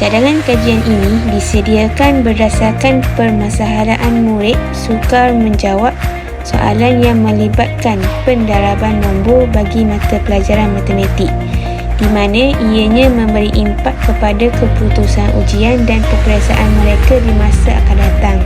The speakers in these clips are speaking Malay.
Cadangan kajian ini disediakan berdasarkan permasalahan murid sukar menjawab soalan yang melibatkan pendaraban nombor bagi mata pelajaran matematik, di mana ianya memberi impak kepada keputusan ujian dan peperiksaan mereka di masa akan datang.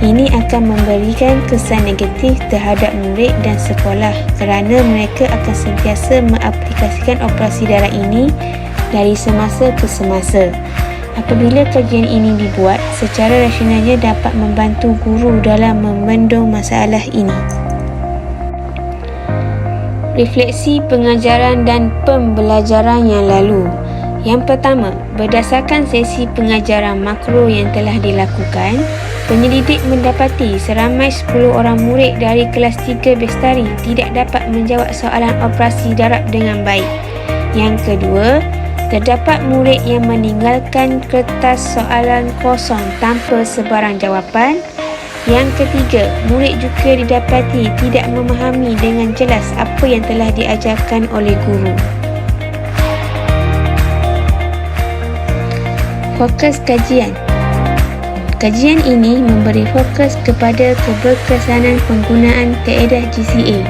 Ini akan memberikan kesan negatif terhadap murid dan sekolah kerana mereka akan sentiasa mengaplikasikan operasi darab ini dari semasa ke semasa. Apabila kajian ini dibuat, secara rasionalnya dapat membantu guru dalam membendung masalah ini. Refleksi pengajaran dan pembelajaran yang lalu. Yang pertama, berdasarkan sesi pengajaran makro yang telah dilakukan, penyelidik mendapati seramai 10 orang murid dari kelas 3 Bestari tidak dapat menjawab soalan operasi darab dengan baik. Yang kedua, terdapat murid yang meninggalkan kertas soalan kosong tanpa sebarang jawapan. Yang ketiga, murid juga didapati tidak memahami dengan jelas apa yang telah diajarkan oleh guru. Fokus kajian. Kajian ini memberi fokus kepada keberkesanan penggunaan kaedah GCA,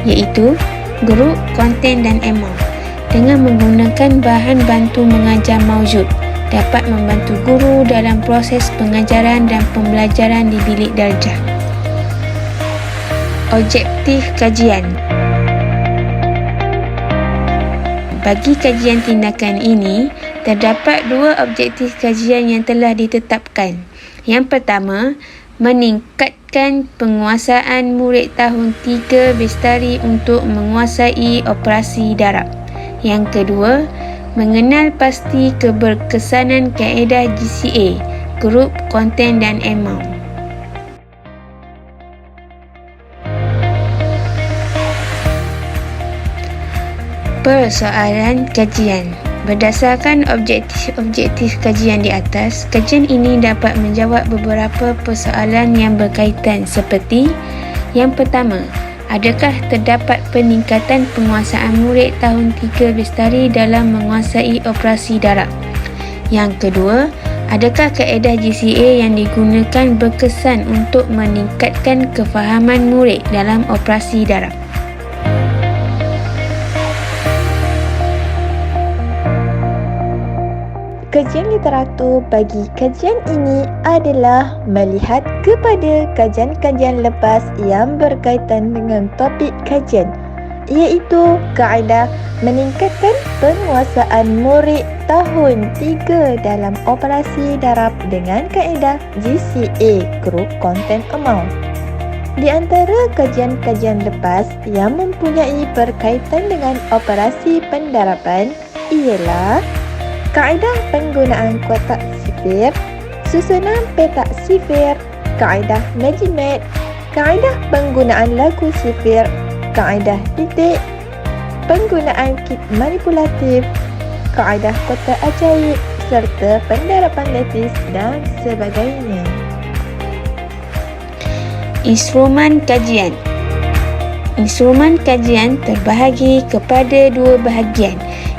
iaitu grup, konten dan amount. Dengan menggunakan bahan bantu mengajar maujud, dapat membantu guru dalam proses pengajaran dan pembelajaran di bilik darjah. Objektif kajian. Bagi kajian tindakan ini, terdapat 2 objektif kajian yang telah ditetapkan. Yang pertama, meningkatkan penguasaan murid tahun 3 Bestari untuk menguasai operasi darab. Yang kedua, mengenal pasti keberkesanan kaedah GCA, grup, konten dan amount. Persoalan kajian. Berdasarkan objektif kajian di atas, kajian ini dapat menjawab beberapa persoalan yang berkaitan seperti: yang pertama, adakah terdapat peningkatan penguasaan murid tahun 3 Bestari dalam menguasai operasi darab? Yang kedua, adakah kaedah GCA yang digunakan berkesan untuk meningkatkan kefahaman murid dalam operasi darab? Kajian literatur bagi kajian ini adalah melihat kepada kajian-kajian lepas yang berkaitan dengan topik kajian, iaitu kaedah meningkatkan penguasaan murid tahun 3 dalam operasi darab dengan kaedah GCA, Group Content Amount. Di antara kajian-kajian lepas yang mempunyai berkaitan dengan operasi pendaraban ialah kaedah penggunaan kotak sifir, susunan petak sifir, kaedah Magimat, kaedah penggunaan lagu sifir, kaedah titik, penggunaan kit manipulatif, kaedah kotak ajaib serta pendaraban lattice dan sebagainya. Instrumen kajian. Instrumen kajian terbahagi kepada 2 bahagian.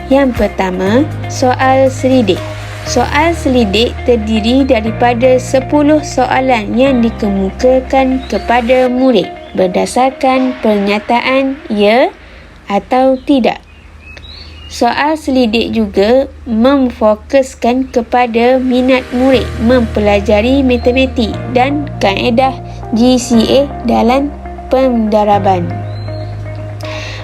Yang pertama, soal selidik. Soal selidik terdiri daripada 10 soalan yang dikemukakan kepada murid berdasarkan pernyataan ya atau tidak. Soal selidik juga memfokuskan kepada minat murid mempelajari matematik dan kaedah GCA dalam pendaraban.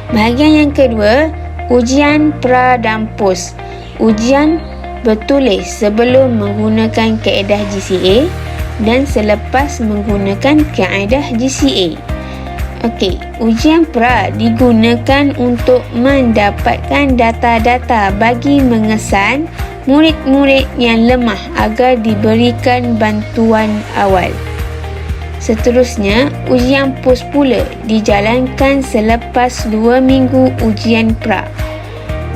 Bahagian yang kedua, ujian pra dan pos. Ujian bertulis sebelum menggunakan kaedah GCA dan selepas menggunakan kaedah GCA. Okey, ujian pra digunakan untuk mendapatkan data-data bagi mengesan murid-murid yang lemah agar diberikan bantuan awal. Seterusnya, ujian pos pula dijalankan selepas 2 minggu ujian pra.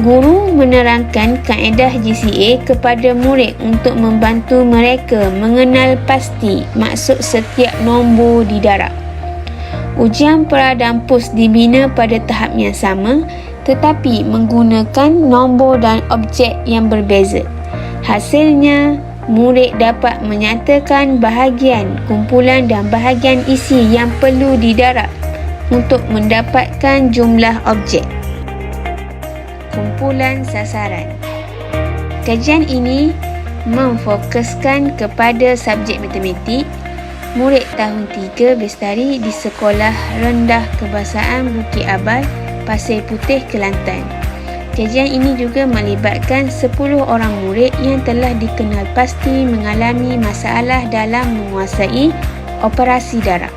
Guru menerangkan kaedah GCA kepada murid untuk membantu mereka mengenal pasti maksud setiap nombor di darab. Ujian pra dan pos dibina pada tahap yang sama tetapi menggunakan nombor dan objek yang berbeza. Hasilnya, murid dapat menyatakan bahagian, kumpulan dan bahagian isi yang perlu didarab untuk mendapatkan jumlah objek. Kumpulan sasaran. Kajian ini memfokuskan kepada subjek matematik murid tahun 3 Bestari di Sekolah Rendah Kebahasaan Bukit Abal, Pasir Putih, Kelantan. Kajian ini juga melibatkan 10 orang murid yang telah dikenal pasti mengalami masalah dalam menguasai operasi darab.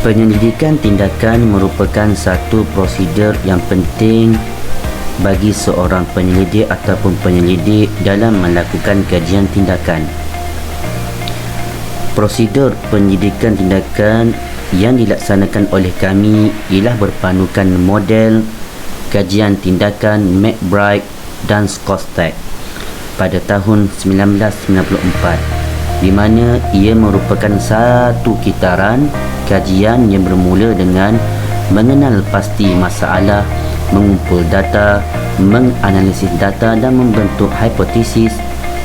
Penyelidikan tindakan merupakan satu prosedur yang penting bagi seorang penyelidik ataupun penyelidik dalam melakukan kajian tindakan. Prosedur penyelidikan tindakan yang dilaksanakan oleh kami ialah berpandukan model kajian tindakan McBride dan Skostak pada tahun 1994, di mana ia merupakan satu kitaran kajian yang bermula dengan mengenal pasti masalah, mengumpul data, menganalisis data dan membentuk hipotesis,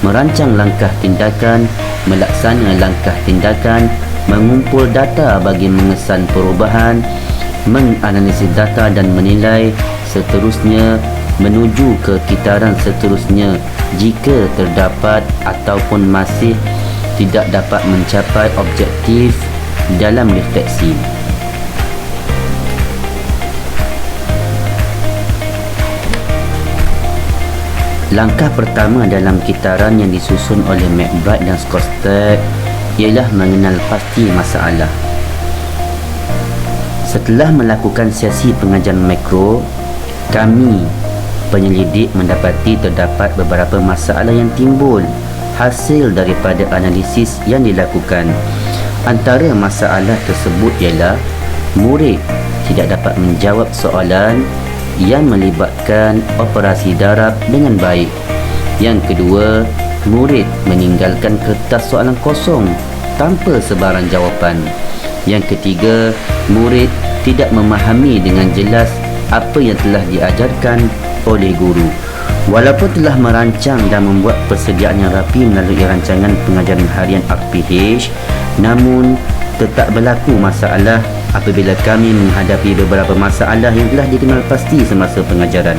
merancang langkah tindakan, melaksanakan langkah tindakan, mengumpul data bagi mengesan perubahan, menganalisis data dan menilai, seterusnya menuju ke kitaran seterusnya jika terdapat ataupun masih tidak dapat mencapai objektif dalam refleksi. Langkah pertama dalam kitaran yang disusun oleh McBride dan Skostak ialah mengenal pasti masalah. Setelah melakukan sesi pengajian makro, kami penyelidik mendapati terdapat beberapa masalah yang timbul hasil daripada analisis yang dilakukan. Antara masalah tersebut ialah murid tidak dapat menjawab soalan yang melibatkan operasi darab dengan baik. Yang kedua, murid meninggalkan kertas soalan kosong tanpa sebarang jawapan. Yang ketiga, murid tidak memahami dengan jelas apa yang telah diajarkan oleh guru. Walaupun telah merancang dan membuat persediaan yang rapi melalui rancangan pengajaran harian RPH, namun tetap berlaku masalah apabila kami menghadapi beberapa masalah yang telah dikenal pasti semasa pengajaran.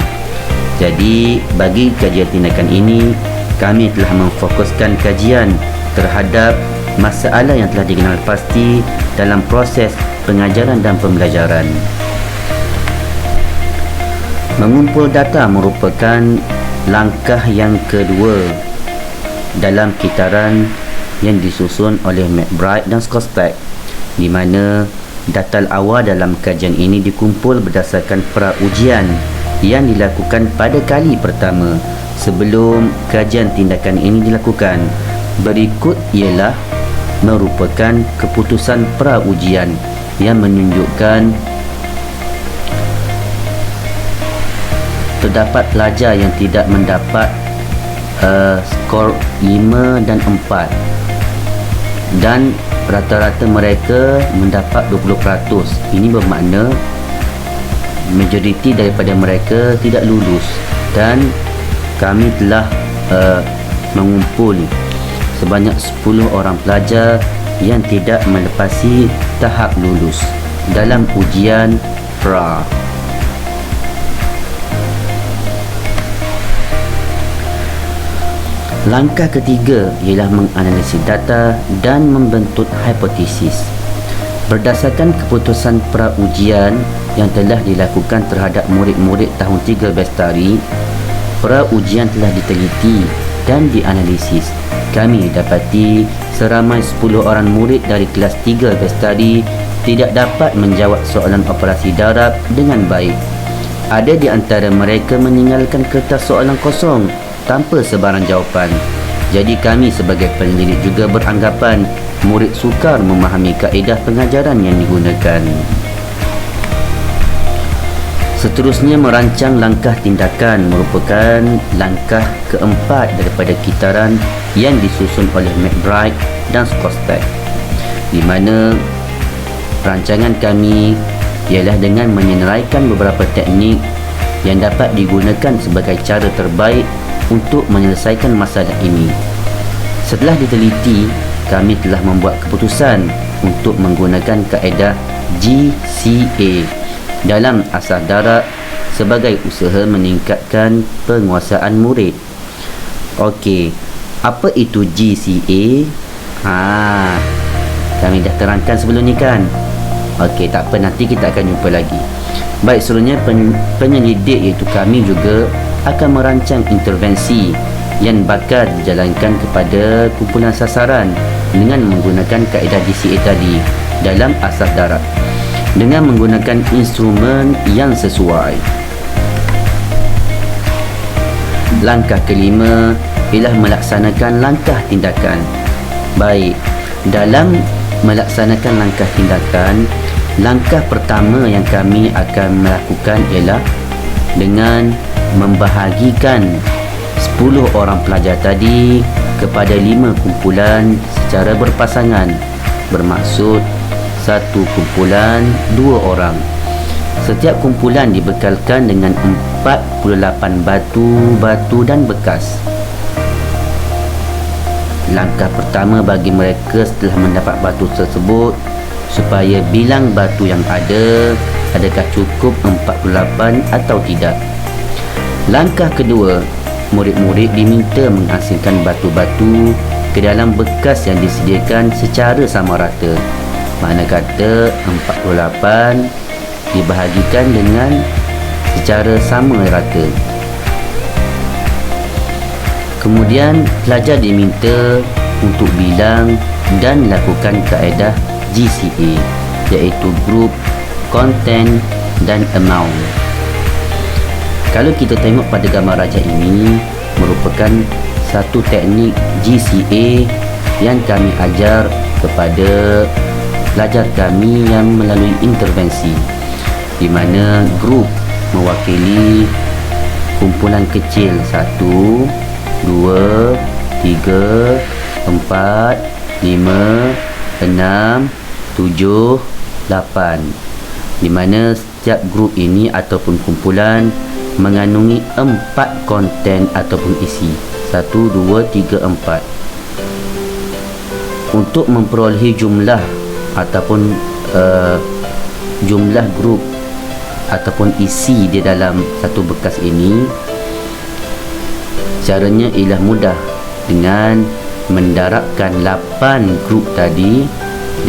Jadi, bagi kajian tindakan ini, kami telah memfokuskan kajian terhadap masalah yang telah dikenal pasti dalam proses pengajaran dan pembelajaran. Mengumpul data merupakan langkah yang kedua dalam kitaran yang disusun oleh McBride dan Skostak, di mana data awal dalam kajian ini dikumpul berdasarkan pra-ujian yang dilakukan pada kali pertama sebelum kajian tindakan ini dilakukan. Berikut ialah merupakan keputusan pra-ujian yang menunjukkan terdapat pelajar yang tidak mendapat skor 5 dan 4, dan rata-rata mereka mendapat 20%. Ini bermakna majoriti daripada mereka tidak lulus, dan kami telah mengumpul sebanyak 10 orang pelajar yang tidak melepasi tahap lulus dalam ujian pra. Langkah ketiga ialah menganalisis data dan membentuk hipotesis. Berdasarkan keputusan pra-ujian yang telah dilakukan terhadap murid-murid tahun 3 Bestari, pra-ujian telah diteliti dan dianalisis. Kami dapati seramai 10 orang murid dari kelas 3 Bestari tidak dapat menjawab soalan operasi darab dengan baik. Ada di antara mereka meninggalkan kertas soalan kosong tanpa sebarang jawapan. Jadi kami sebagai penyelidik juga beranggapan murid sukar memahami kaedah pengajaran yang digunakan. Seterusnya, merancang langkah tindakan merupakan langkah keempat daripada kitaran yang disusun oleh McBride dan Skostak, di mana Rancangan kami ialah dengan menyenaraikan beberapa teknik yang dapat digunakan sebagai cara terbaik untuk menyelesaikan masalah ini. Setelah diteliti, kami telah membuat keputusan untuk menggunakan kaedah GCA dalam asas darat sebagai usaha meningkatkan penguasaan murid. Okey, apa itu GCA? Kami dah terangkan sebelum ni kan? Okey, tak apa, nanti kita akan jumpa lagi. Baik, seterusnya penyelidik iaitu kami juga akan merancang intervensi yang bakal dijalankan kepada kumpulan sasaran dengan menggunakan kaedah GCA tadi dalam asas darat dengan menggunakan instrumen yang sesuai. Langkah kelima ialah melaksanakan langkah tindakan. Baik, dalam melaksanakan langkah tindakan, langkah pertama yang kami akan melakukan ialah dengan membahagikan 10 orang pelajar tadi kepada 5 kumpulan secara berpasangan, bermaksud satu kumpulan 2 orang. Setiap kumpulan dibekalkan dengan 48 batu dan bekas. Langkah pertama bagi mereka setelah mendapat batu tersebut supaya bilang batu yang ada adakah cukup 48 atau tidak. Langkah kedua, murid-murid diminta menghasilkan batu-batu ke dalam bekas yang disediakan secara sama rata. Makna kata 48 dibahagikan dengan secara sama rata. Kemudian pelajar diminta untuk bilang dan lakukan kaedah GCA, iaitu group, content dan amount. Kalau kita tengok pada gambar rajah ini, merupakan satu teknik GCA yang kami ajar kepada pelajar kami yang melalui intervensi, di mana grup mewakili kumpulan kecil 1, 2, 3, 4, 5, 6, 7, 8, di mana setiap grup ini ataupun kumpulan mengandungi 4 konten ataupun isi. 1, 2, 3, 4. Untuk memperolehi jumlah ataupun jumlah grup ataupun isi di dalam satu bekas ini, caranya ialah mudah dengan mendarabkan 8 grup tadi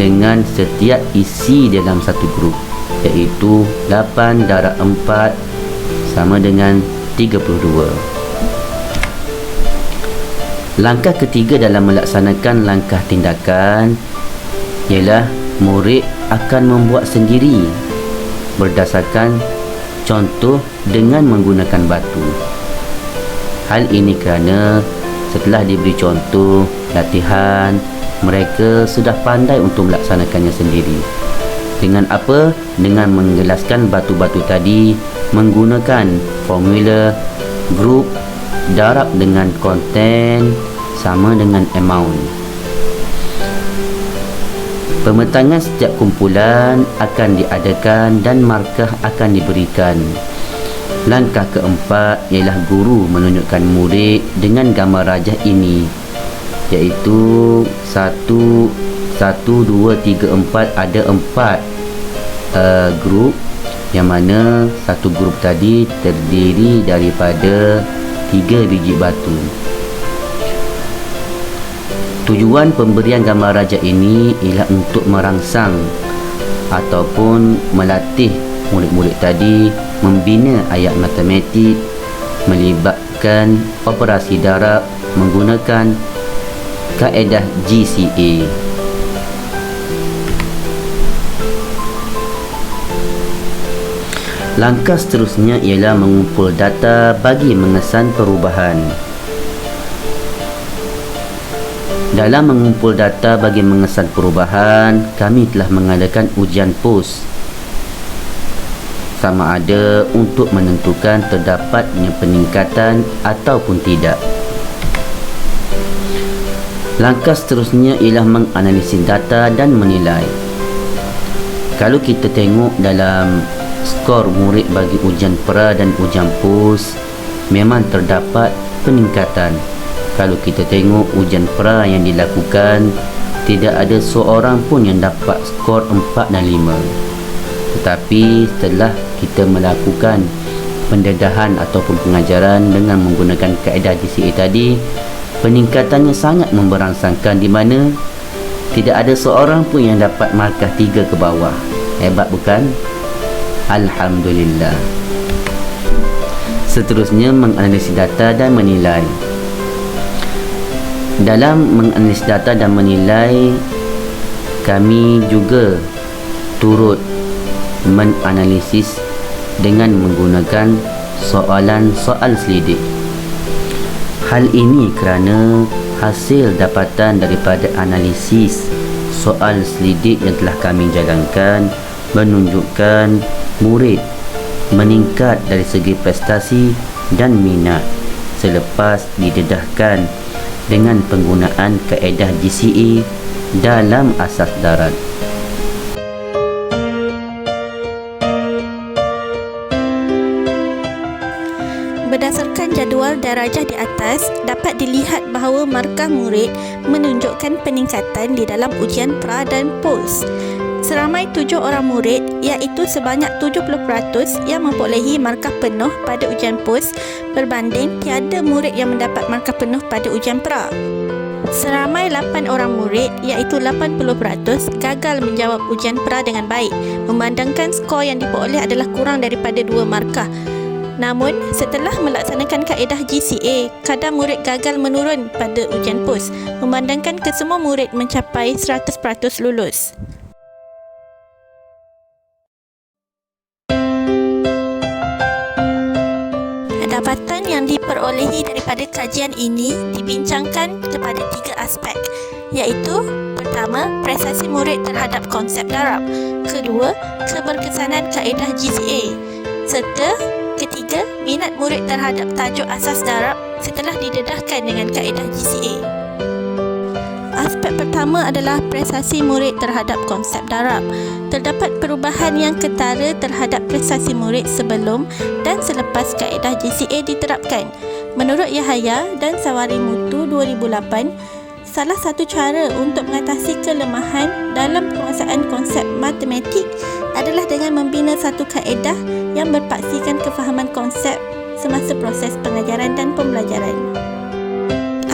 dengan setiap isi dalam satu grup, iaitu 8 darab 4 sama dengan 32. Langkah ketiga dalam melaksanakan langkah tindakan ialah murid akan membuat sendiri berdasarkan contoh dengan menggunakan batu. Hal ini kerana setelah diberi contoh latihan, mereka sudah pandai untuk melaksanakannya sendiri. Dengan apa? Dengan menggelaskan batu-batu tadi menggunakan formula group darab dengan konten sama dengan amount. Pemetangan setiap kumpulan akan diadakan dan markah akan diberikan. Langkah keempat ialah guru menunjukkan murid dengan gambar rajah ini, iaitu 1, 2, 3, 4, ada 4 grup, yang mana satu grup tadi terdiri daripada 3 biji batu. Tujuan pemberian gambar rajah ini ialah untuk merangsang ataupun melatih murid-murid tadi membina ayat matematik melibatkan operasi darab menggunakan kaedah GCA. Langkah seterusnya ialah mengumpul data bagi mengesan perubahan. Dalam mengumpul data bagi mengesan perubahan, kami telah mengadakan ujian pos sama ada untuk menentukan terdapatnya peningkatan ataupun tidak. Langkah seterusnya ialah menganalisis data dan menilai. Kalau kita tengok dalam skor murid bagi ujian pra dan ujian pos, memang terdapat peningkatan. Kalau kita tengok ujian pra yang dilakukan, tidak ada seorang pun yang dapat skor 4 dan 5. Tetapi setelah kita melakukan pendedahan ataupun pengajaran dengan menggunakan kaedah GCA tadi, peningkatannya sangat memberangsangkan, di mana tidak ada seorang pun yang dapat markah 3 ke bawah. Hebat bukan? Alhamdulillah. Seterusnya, menganalisis data dan menilai. Dalam menganalisis data dan menilai, kami juga turut menganalisis dengan menggunakan soalan-soal selidik. Hal ini kerana hasil dapatan daripada analisis soal selidik yang telah kami jalankan menunjukkan murid meningkat dari segi prestasi dan minat selepas didedahkan dengan penggunaan kaedah GCA dalam asas darat. Berdasarkan jadual darajah di atas, dapat dilihat bahawa markah murid menunjukkan peningkatan di dalam ujian pra dan pos. Seramai 7 orang murid, iaitu sebanyak 70% yang memperolehi markah penuh pada ujian pos berbanding tiada murid yang mendapat markah penuh pada ujian pra. Seramai 8 orang murid, iaitu 80%, gagal menjawab ujian pra dengan baik, memandangkan skor yang diperoleh adalah kurang daripada 2 markah. Namun, setelah melaksanakan kaedah GCA, kadar murid gagal menurun pada ujian pos, memandangkan kesemua murid mencapai 100% lulus. Dapatan yang diperolehi daripada kajian ini dibincangkan kepada 3 aspek, iaitu pertama, prestasi murid terhadap konsep darab, kedua, keberkesanan kaedah GCA, serta ketiga, minat murid terhadap tajuk asas darab setelah didedahkan dengan kaedah GCA. Aspek pertama adalah prestasi murid terhadap konsep darab. Terdapat perubahan yang ketara terhadap prestasi murid sebelum dan selepas kaedah GCA diterapkan. Menurut Yahaya dan Sawari Mutu 2008, salah satu cara untuk mengatasi kelemahan dalam penguasaan konsep matematik adalah dengan membina satu kaedah yang berpaksikan kefahaman konsep semasa proses pengajaran dan pembelajaran.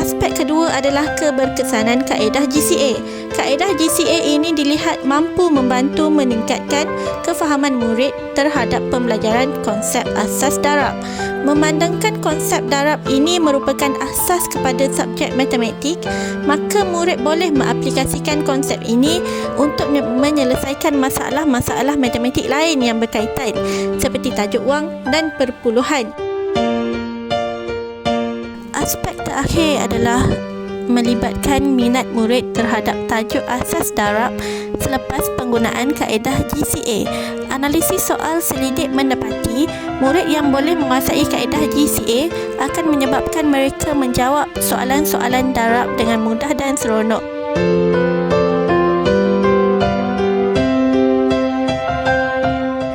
Aspek kedua adalah keberkesanan kaedah GCA. Kaedah GCA ini dilihat mampu membantu meningkatkan kefahaman murid terhadap pembelajaran konsep asas darab. Memandangkan konsep darab ini merupakan asas kepada subjek matematik, maka murid boleh mengaplikasikan konsep ini untuk menyelesaikan masalah-masalah matematik lain yang berkaitan seperti tajuk wang dan perpuluhan. Aspek terakhir adalah melibatkan minat murid terhadap tajuk asas darab selepas penggunaan kaedah GCA. Analisis soal selidik mendapati murid yang boleh menguasai kaedah GCA akan menyebabkan mereka menjawab soalan-soalan darab dengan mudah dan seronok.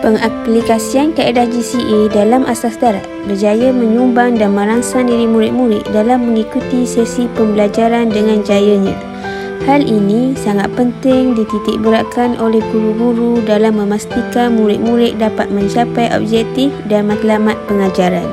Pengaplikasian kaedah GCA dalam asas darat berjaya menyumbang dan merangsang diri murid-murid dalam mengikuti sesi pembelajaran dengan jayanya. Hal ini sangat penting dititik beratkan oleh guru-guru dalam memastikan murid-murid dapat mencapai objektif dan matlamat pengajaran.